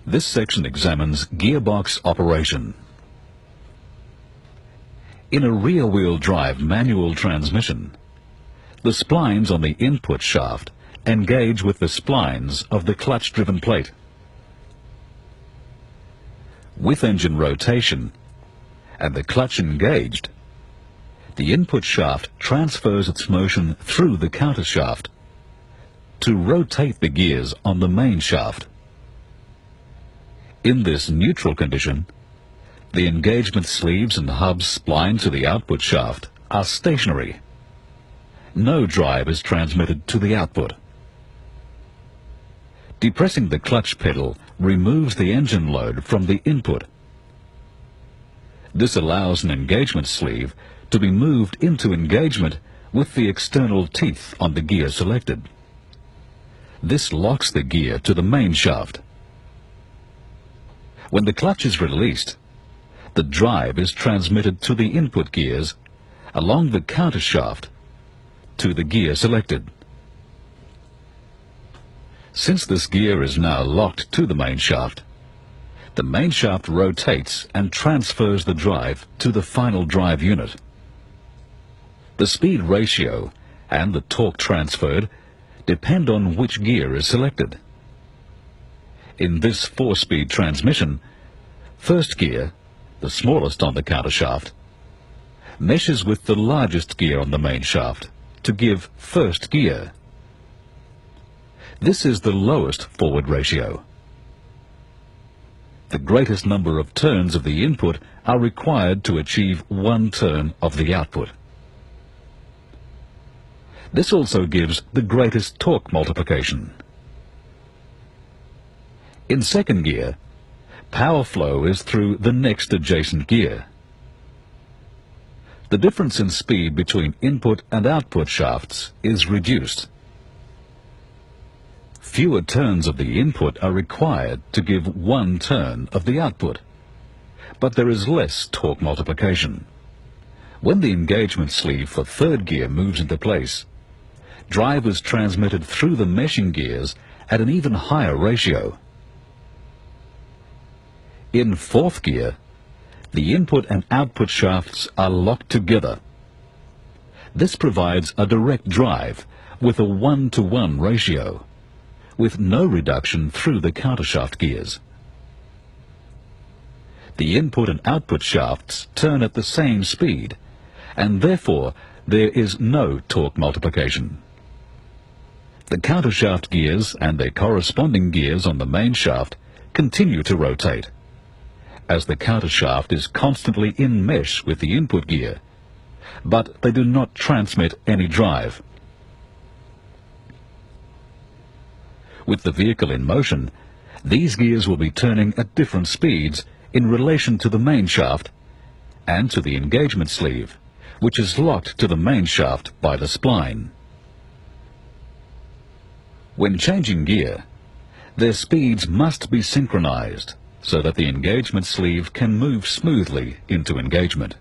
This section examines gearbox operation. In a rear-wheel drive manual transmission, the splines on the input shaft engage with the splines of the clutch-driven plate. With engine rotation and the clutch engaged, the input shaft transfers its motion through the counter shaft to rotate the gears on the main shaft. In this neutral condition, the engagement sleeves and hubs splined to the output shaft are stationary. No drive is transmitted to the output. Depressing the clutch pedal removes the engine load from the input. This allows an engagement sleeve to be moved into engagement with the external teeth on the gear selected. This locks the gear to the main shaft. When the clutch is released, the drive is transmitted to the input gears along the counter shaft to the gear selected. Since this gear is now locked to the main shaft rotates and transfers the drive to the final drive unit. The speed ratio and the torque transferred depend on which gear is selected. In this 4-speed transmission, first gear, the smallest on the counter shaft, meshes with the largest gear on the main shaft to give first gear. This is the lowest forward ratio. The greatest number of turns of the input are required to achieve 1 turn of the output. This also gives the greatest torque multiplication. In second gear, power flow is through the next adjacent gear. The difference in speed between input and output shafts is reduced. Fewer turns of the input are required to give 1 turn of the output, but there is less torque multiplication. When the engagement sleeve for third gear moves into place, drive is transmitted through the meshing gears at an even higher ratio. In fourth gear, the input and output shafts are locked together. This provides a direct drive with a 1-to-1 ratio, with no reduction through the countershaft gears. The input and output shafts turn at the same speed, and therefore there is no torque multiplication. The countershaft gears and their corresponding gears on the main shaft continue to rotate, as the countershaft is constantly in mesh with the input gear, but they do not transmit any drive. With the vehicle in motion, these gears will be turning at different speeds in relation to the main shaft and to the engagement sleeve, which is locked to the main shaft by the spline. When changing gear, their speeds must be synchronized so that the engagement sleeve can move smoothly into engagement.